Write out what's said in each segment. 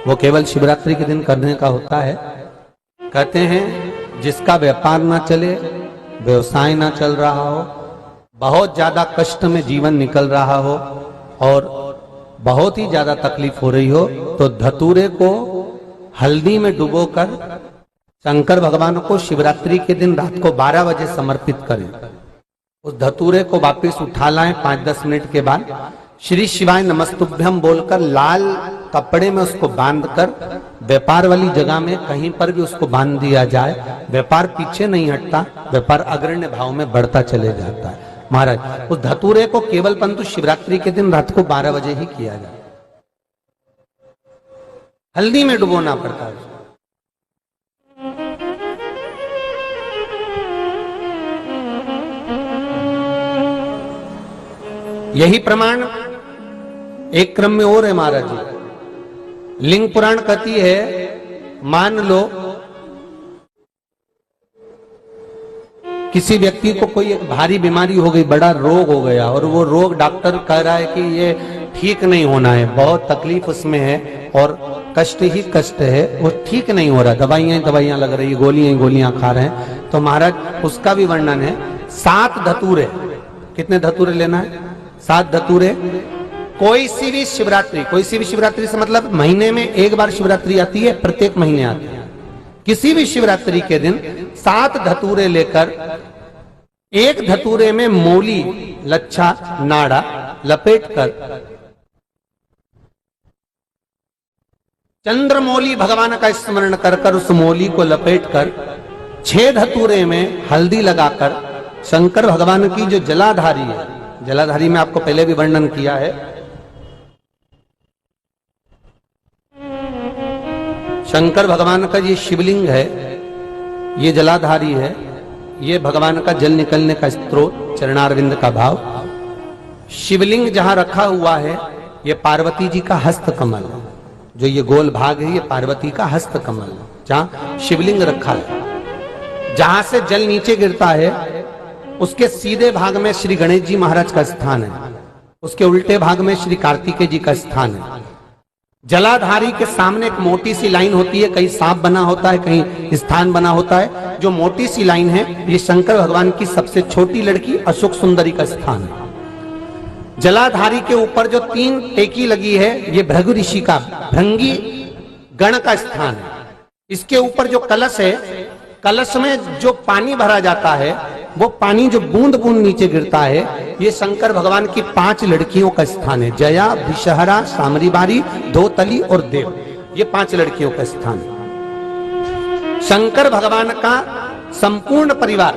वो केवल शिवरात्रि के दिन करने का होता है। कहते हैं जिसका व्यापार ना चले, व्यवसाय ना चल रहा हो, बहुत ज्यादा कष्ट में जीवन निकल रहा हो और बहुत ही ज्यादा तकलीफ हो रही हो, तो धतूरे को हल्दी में डुबोकर शंकर भगवान को शिवरात्रि के दिन रात को 12 बजे समर्पित करें। उस धतूरे को वापस उठा लाएं 5-10 मिनट के बाद, श्री शिवाय नमस्तुभ्यम बोलकर लाल कपड़े में उसको बांधकर व्यापार वाली जगह में कहीं पर भी उसको बांध दिया जाए। व्यापार पीछे नहीं हटता, व्यापार अग्रण्य भाव में बढ़ता चले जाता है। महाराज उस धतूरे को केवल परंतु शिवरात्रि के दिन रात को 12 बजे ही किया जाए, हल्दी में डुबोना पड़ता है। यही प्रमाण एक क्रम में और है महाराज जी। लिंग पुराण कहती है, मान लो किसी व्यक्ति को कोई एक भारी बीमारी हो गई, बड़ा रोग हो गया और वो रोग डॉक्टर कह रहा है कि ये ठीक नहीं होना है, बहुत तकलीफ उसमें है और कष्ट ही कष्ट है, वो ठीक नहीं हो रहा, दवाइयां लग रही, गोलियां खा रहे हैं। तो महाराज उसका भी वर्णन है। 7 धतूरे, कितने धतूरे लेना है? 7 धतूरे। कोई सी भी शिवरात्रि से मतलब महीने में एक बार शिवरात्रि आती है, प्रत्येक महीने आती है। किसी भी शिवरात्रि के दिन 7 धतूरे लेकर, एक धतूरे में मौली लच्छा नाड़ा लपेटकर चंद्रमौली भगवान का स्मरण कर उस मौली को लपेटकर 6 धतूरे में हल्दी लगाकर शंकर भगवान की जो जलाधारी है, जलाधारी में आपको पहले भी वर्णन किया है, शंकर भगवान का ये शिवलिंग है, ये जलाधारी है, ये भगवान का जल निकलने का स्रोत, चरणारविंद का भाव। शिवलिंग जहां रखा हुआ है ये पार्वती जी का हस्त कमल है, जो ये गोल भाग है ये पार्वती का हस्त कमल है, जहां शिवलिंग रखा है। जहां से जल नीचे गिरता है उसके सीधे भाग में श्री गणेश जी महाराज का स्थान है, उसके उल्टे भाग में श्री कार्तिकेय जी का स्थान है। जलाधारी के सामने एक मोटी सी लाइन होती है, कहीं सांप बना होता है, कहीं स्थान बना होता है। जो मोटी सी लाइन है ये शंकर भगवान की सबसे छोटी लड़की अशोक सुंदरी का स्थान है। जलाधारी के ऊपर जो 3 टेकी लगी है ये भृगु ऋषि का, भृंगी गण का स्थान है। इसके ऊपर जो कलश है, कलश में जो पानी भरा जाता है वो पानी जो बूंद बूंद नीचे गिरता है, ये शंकर भगवान की 5 लड़कियों का स्थान है। जया, विषहरा, सामरीबारी, धोतली और देव, ये 5 लड़कियों का स्थान है। शंकर भगवान का संपूर्ण परिवार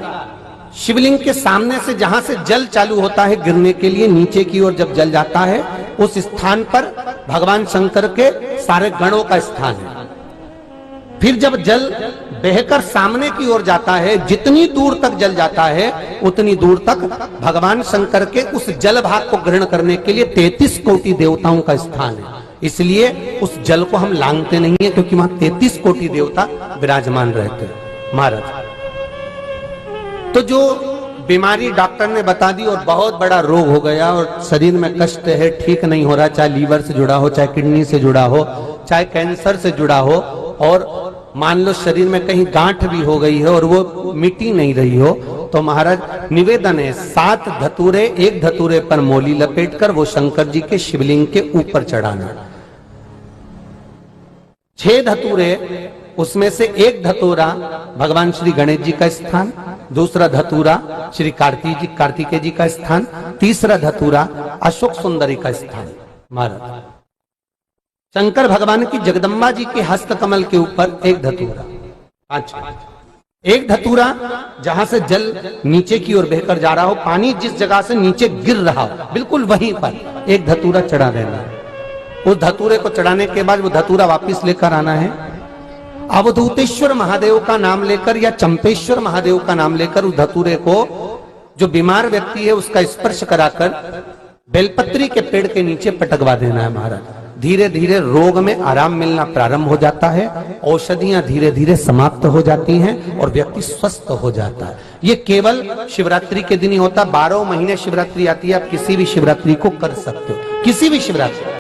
शिवलिंग के सामने से, जहां से जल चालू होता है गिरने के लिए नीचे की ओर जब जल जाता है, उस स्थान पर भगवान शंकर के सारे गणों का स्थान है। फिर जब जल बहकर सामने की ओर जाता है, जितनी दूर तक जल जाता है उतनी दूर तक भगवान शंकर के उस जल भाग को ग्रहण करने के लिए 33 कोटि देवताओं का स्थान है। इसलिए उस जल को हम लांघते नहीं है, क्योंकि वहां 33 कोटि देवता विराजमान रहते हैं महाराज। तो जो बीमारी डॉक्टर ने बता दी और बहुत बड़ा रोग हो गया और शरीर में कष्ट है, ठीक नहीं हो रहा, चाहे लीवर से जुड़ा हो, चाहे किडनी से जुड़ा हो, चाहे कैंसर से जुड़ा हो, और मान लो शरीर में कहीं गांठ भी हो गई है और वो मिटी नहीं रही हो, तो महाराज निवेदन है 7 धतूरे, एक धतूरे पर मौली लपेटकर वो शंकर जी के शिवलिंग के ऊपर चढ़ाना। 6 धतूरे, उसमें से एक धतूरा भगवान श्री गणेश जी का स्थान, दूसरा धतूरा श्री कार्तिकेय जी का स्थान, तीसरा धतूरा अशोक सुंदरी का स्थान। महाराज शंकर भगवान की जगदम्बा जी के हस्त कमल के ऊपर एक धतूरा। अच्छा, एक धतूरा जहां से जल नीचे की ओर बहकर जा रहा हो, पानी जिस जगह से नीचे गिर रहा हो बिल्कुल वहीं पर एक धतूरा चढ़ा देना है। उस धतूरे को चढ़ाने के बाद वो धतूरा वापस लेकर आना है। अवधूतेश्वर महादेव का नाम लेकर या चंपेश्वर महादेव का नाम लेकर उस धतूरे को, जो बीमार व्यक्ति है उसका स्पर्श कराकर बेलपत्री के पेड़ के नीचे पटकवा देना है महाराज। धीरे धीरे रोग में आराम मिलना प्रारंभ हो जाता है, औषधियां धीरे धीरे समाप्त हो जाती हैं और व्यक्ति स्वस्थ हो जाता है। ये केवल शिवरात्रि के दिन ही होता। 12 महीने शिवरात्रि आती है, आप किसी भी शिवरात्रि को कर सकते हो, किसी भी शिवरात्रि।